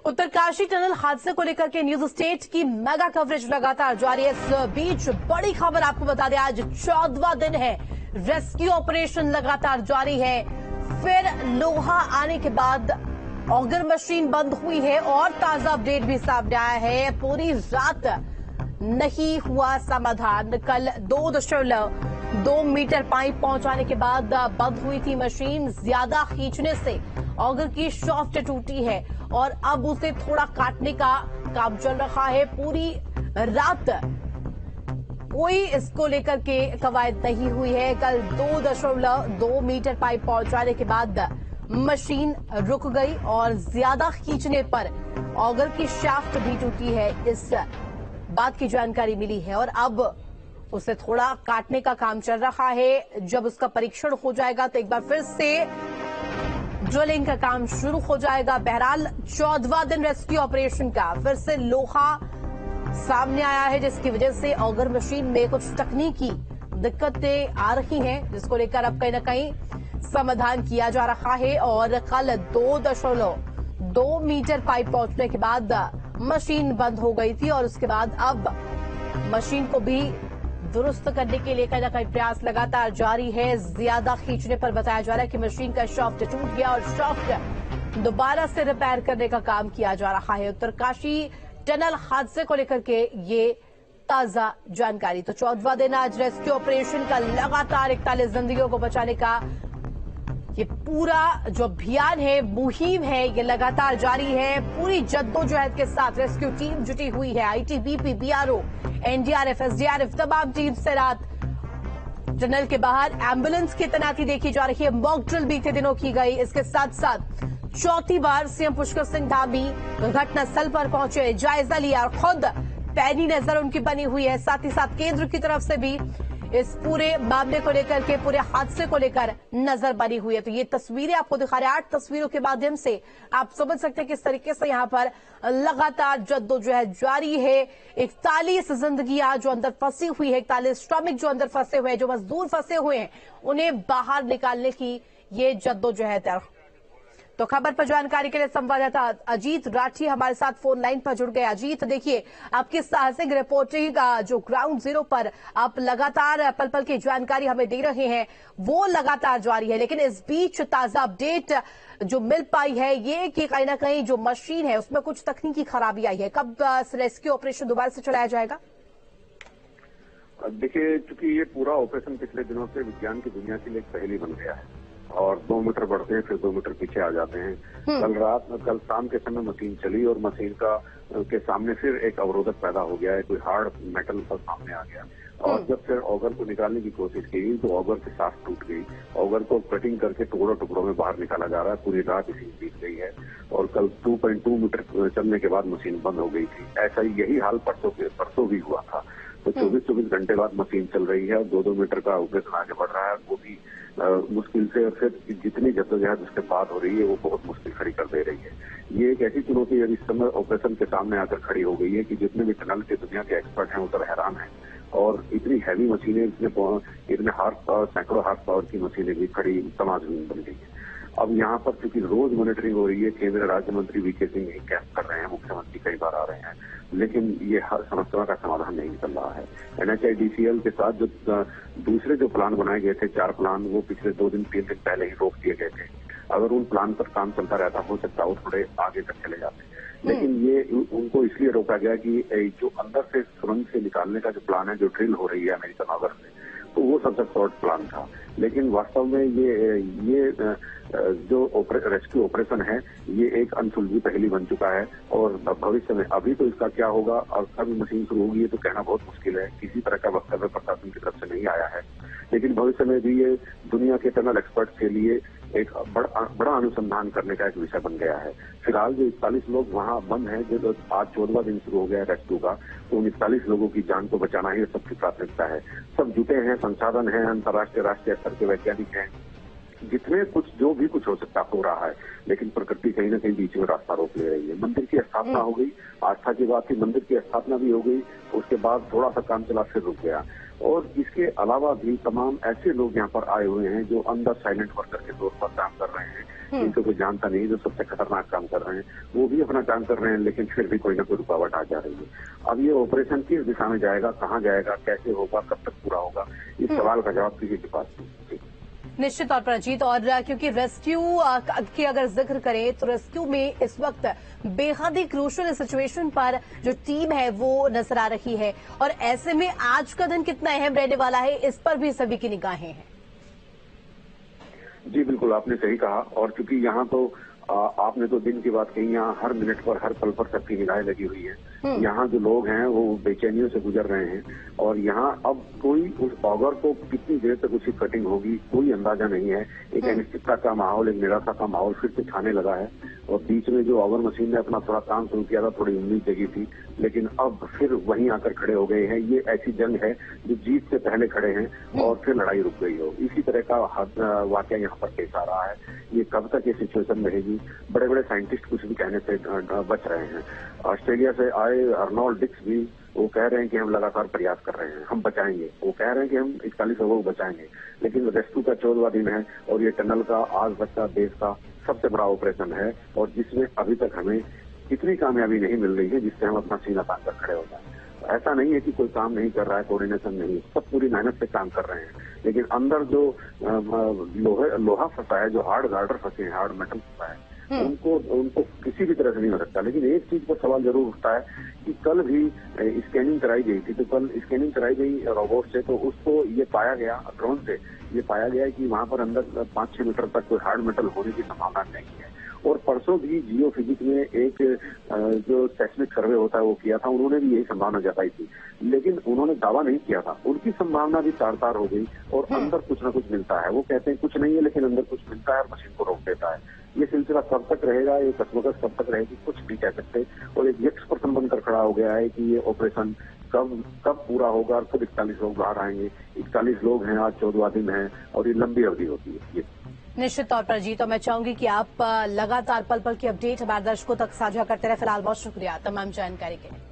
Uttarkashi tunnel हादसे को लेकर के न्यूज स्टेट की मेगा कवरेज लगातार जारी है। इस बीच बड़ी खबर आपको बता दें, आज 14वां दिन है, रेस्क्यू ऑपरेशन लगातार जारी है। फिर लोहा आने के बाद ऑगर मशीन बंद हुई है और ताजा अपडेट भी सामने आया है। पूरी रात नहीं हुआ समाधान। कल 2.2 मीटर पाइप पहुंचाने के बाद बंद हुई थी मशीन। ज्यादा खींचने से ऑगर की शाफ्ट टूटी है और अब उसे थोड़ा काटने का काम चल रहा है। पूरी रात कोई इसको लेकर के कवायद नहीं हुई है। कल 2.2 मीटर पाइप पहुंचाने के बाद मशीन रुक गई और ज्यादा खींचने पर ऑगर की शाफ्ट भी टूटी है, इस बात की जानकारी मिली है। और अब उसे थोड़ा काटने का काम चल रहा है। जब उसका परीक्षण हो जाएगा तो एक बार फिर से ड्रिलिंग का काम शुरू हो जाएगा। बहरहाल 14वां दिन रेस्क्यू ऑपरेशन का फिर से लोहा सामने आया है, जिसकी वजह से ऑगर मशीन में कुछ तकनीकी दिक्कतें आ रही हैं, जिसको लेकर अब कहीं न कहीं समाधान किया जा रहा है। और कल 2.2 मीटर पाइप पहुंचने के बाद मशीन बंद हो गई थी और उसके बाद अब मशीन को भी दुरुस्त करने के लिए कहीं न कहीं प्रयास लगातार जारी है। ज्यादा खींचने पर बताया जा रहा है कि मशीन का शाफ्ट टूट गया और शाफ्ट दोबारा से रिपेयर करने का काम किया जा रहा है। उत्तरकाशी टनल हादसे को लेकर के ये ताजा जानकारी। तो 14वां दिन आज रेस्क्यू ऑपरेशन का लगातार 41 जिंदगियों को बचाने का ये पूरा जो अभियान है, मुहिम है, ये लगातार जारी है। पूरी जद्दोजहद के साथ रेस्क्यू टीम जुटी हुई है। आईटीबीपी, बीआरओ, एनडीआरएफ, एसडीआरएफ तमाम टीम से रात टनल के बाहर एम्बुलेंस की तैनाती देखी जा रही है। मॉक ड्रिल बीते दिनों की गई। इसके साथ साथ चौथी बार सीएम पुष्कर सिंह धामी घटना स्थल पर पहुंचे, जायजा लिया और खुद पैनी नजर उनकी बनी हुई है। साथ ही साथ केंद्र की तरफ से भी इस पूरे मामले को लेकर के, पूरे हादसे को लेकर नजर बनी हुई है। तो ये तस्वीरें आपको दिखा रहे हैं। 8 तस्वीरों के माध्यम से आप समझ सकते हैं किस तरीके से यहाँ पर लगातार जद्दोजहद जारी है। 41 जिंदगियां जो अंदर फंसी हुई है, 41 श्रमिक जो अंदर फंसे हुए हैं, जो मजदूर फंसे हुए हैं, उन्हें बाहर निकालने की ये जद्दोजहद है। तो खबर पर जानकारी के लिए संवाददाता अजीत राठी हमारे साथ फोन लाइन पर जुड़ गए। अजीत, देखिए आपकी साहसिक रिपोर्टिंग का जो ग्राउंड जीरो पर आप लगातार पल पल की जानकारी हमें दे रहे हैं, वो लगातार जारी है। लेकिन इस बीच ताजा अपडेट जो मिल पाई है ये कि कहीं ना कहीं जो मशीन है उसमें कुछ तकनीकी खराबी आई है। कब रेस्क्यू ऑपरेशन दोबारा से चलाया जाएगा? देखिए, चूंकि ये पूरा ऑपरेशन पिछले दिनों से विज्ञान की दुनिया के लिए एक पहेली बन गया है और 2 मीटर बढ़ते हैं, फिर 2 मीटर पीछे आ जाते हैं। कल शाम के समय मशीन चली और मशीन के सामने फिर एक अवरोधक पैदा हो गया है। कोई हार्ड मेटल पर सामने आ गया और जब फिर ऑगर को निकालने की कोशिश की तो ऑगर की शाफ्ट टूट गई। ऑगर को कटिंग करके टुकड़ों में बाहर निकाला जा रहा है। पूरी रात इसी बीत गई है और कल 2.2 मीटर चलने के बाद मशीन बंद हो गई थी। ऐसा ही यही हाल परसों भी हुआ था। तो 24 घंटे बाद मशीन चल रही है और 2-2 मीटर का ऑपरेशन आगे बढ़ रहा है। वो भी मुश्किल से, और फिर जितनी जद्दोजहद उसके बाद हो रही है वो बहुत मुश्किल खड़ी कर दे रही है। ये एक ऐसी चुनौती है इस समय ऑपरेशन के सामने आकर खड़ी हो गई है कि जितने भी टनल के दुनिया के एक्सपर्ट हैं वो सब हैरान हैं। और इतनी हैवी मशीनें, इतने हार्स पावर, सैकड़ों हार्स पावर की मशीनें भी खड़ी समाजहीन बन गई है। अब यहाँ पर चूंकि रोज मॉनिटरिंग हो रही है, केंद्रीय राज्य मंत्री वीके सिंह यही कैंप कर रहे हैं, मुख्यमंत्री कई बार आ रहे हैं, लेकिन ये हर समस्या का समाधान नहीं निकल रहा है। NHIDCL के साथ जो दूसरे जो प्लान बनाए गए थे, 4 प्लान, वो पिछले 2 दिन 3 दिन पहले ही रोक दिए गए थे। अगर उन प्लान पर काम चलता रहता हो सकता है वो थोड़े आगे तक चले जाते, लेकिन ये उनको इसलिए रोका गया कि जो अंदर से सुरंग से निकालने का जो प्लान है, जो ड्रिल हो रही है अमेरिकन ऑगर से, तो वो सबसे शॉर्ट प्लान था। लेकिन वास्तव में ये जो रेस्क्यू ऑपरेशन है ये एक अनसुलझी पहेली बन चुका है और भविष्य में, अभी तो इसका क्या होगा और कब मशीन शुरू होगी ये तो कहना बहुत मुश्किल है। किसी तरह का वक्तव्य प्रशासन की तरफ से नहीं आया है, लेकिन भविष्य में भी ये दुनिया के टनल एक्सपर्ट के लिए एक बड़ा अनुसंधान करने का एक विषय बन गया है। फिलहाल जो 41 लोग वहाँ बंद हैं, जो आज 14वां दिन शुरू हो गया है रेस्क्यू का, तो उन 41 लोगों की जान को बचाना ही सबकी प्राथमिकता है। सब जुटे हैं, संसाधन है, अंतर्राष्ट्रीय राष्ट्रीय स्तर के वैज्ञानिक हैं, जितने कुछ जो भी कुछ हो सकता हो रहा है, लेकिन प्रकृति कहीं ना कहीं बीच में रास्ता रोक ले रही है। मंदिर की स्थापना हो गई, आस्था की बात थी, मंदिर की स्थापना भी हो गई, उसके बाद थोड़ा सा काम चला फिर रुक गया। और इसके अलावा भी तमाम ऐसे लोग यहाँ पर आए हुए हैं जो अंदर साइलेंट वर्कर के तौर पर काम कर रहे हैं, जिनको कोई जानता नहीं, जो सबसे खतरनाक काम कर रहे हैं, वो भी अपना काम कर रहे हैं, लेकिन फिर भी कोई ना कोई रुकावट आ जा रही है। अब ये ऑपरेशन किस दिशा में जाएगा, कहाँ जाएगा, कैसे होगा, कब तक पूरा होगा, इस सवाल का जवाब किसी के पास नहीं। निश्चित तौर पर अजीत, और क्योंकि रेस्क्यू की अगर जिक्र करें तो रेस्क्यू में इस वक्त बेहद ही क्रूशियल सिचुएशन पर जो टीम है वो नजर आ रही है, और ऐसे में आज का दिन कितना अहम रहने वाला है इस पर भी सभी की निगाहें हैं। जी बिल्कुल, आपने सही कहा। और क्योंकि यहाँ तो आपने तो दिन की बात कही, यहाँ हर मिनट पर हर पल पर सबकी निगाहें लगी हुई है। यहाँ जो लोग हैं वो बेचैनियों से गुजर रहे हैं, और यहाँ अब कोई उस ऑगर को कितनी देर तक उसकी कटिंग होगी कोई अंदाजा नहीं है। एक अनिश्चितता का माहौल, एक निराशा का माहौल फिर से छाने लगा है। और बीच में जो ऑगर मशीन ने अपना थोड़ा काम शुरू किया था, थोड़ी उम्मीद जगी थी, लेकिन अब फिर वहीं आकर खड़े हो गए हैं। ये ऐसी जंग है जो जीत से पहले खड़े हैं और फिर लड़ाई रुक गई हो, इसी तरह का वाकया यहाँ पर पेश आ रहा है। ये कब तक ये सिचुएशन रहेगी, बड़े बड़े साइंटिस्ट कुछ भी कहने से बच रहे हैं। ऑस्ट्रेलिया से आए अर्नोल्ड डिक्स भी वो कह रहे हैं कि हम लगातार प्रयास कर रहे हैं, हम बचाएंगे। वो कह रहे हैं कि हम 41 लोगों को बचाएंगे, लेकिन रेस्क्यू का 14वां दिन है और ये टनल का आज तक का देश का सबसे बड़ा ऑपरेशन है, और जिसमें अभी तक हमें इतनी कामयाबी नहीं मिल रही है जिससे हम अपना सीना तान कर खड़े हो जाए। ऐसा नहीं है कि कोई काम नहीं कर रहा है, कोऑर्डिनेशन नहीं, सब पूरी मेहनत से काम कर रहे हैं, लेकिन अंदर जो लोहा फंसा है, जो हार्ड गार्डर फंसे हैं, हार्ड मेटल फंसा है, उनको किसी भी तरह से नहीं हो सकता। लेकिन एक चीज पर सवाल जरूर उठता है कि कल भी स्कैनिंग कराई गई थी, तो कल स्कैनिंग कराई गई रोबोट से, तो उसको ये पाया गया, ड्रोन से ये पाया गया कि वहां पर अंदर 5-6 मीटर तक कोई हार्ड मेटल होने की संभावना नहीं है। और परसों भी जियो फिजिक्स में एक जो सेस्मिक सर्वे होता है वो किया था, उन्होंने भी यही संभावना जताई थी, लेकिन उन्होंने दावा नहीं किया था। उनकी संभावना भी तार-तार हो गई, और अंदर कुछ ना कुछ मिलता है। वो कहते हैं कुछ नहीं है, लेकिन अंदर कुछ मिलता है और मशीन को रोक देता है। ये सिलसिला कब तक रहेगा, ये कस्मकस कब तक रहेगी, कुछ नहीं कह सकते। और एक यक्ष प्रश्न बनकर खड़ा हो गया है कि ये ऑपरेशन कब पूरा होगा और कब 41 लोग बाहर आएंगे। 41 लोग हैं, आज 14वां दिन है, और ये लंबी अवधि होती है। ये निश्चित तौर पर जी, तो मैं चाहूंगी कि आप लगातार पल पल की अपडेट हमारे दर्शकों तक साझा करते रहे। फिलहाल बहुत शुक्रिया तमाम जानकारी के लिए।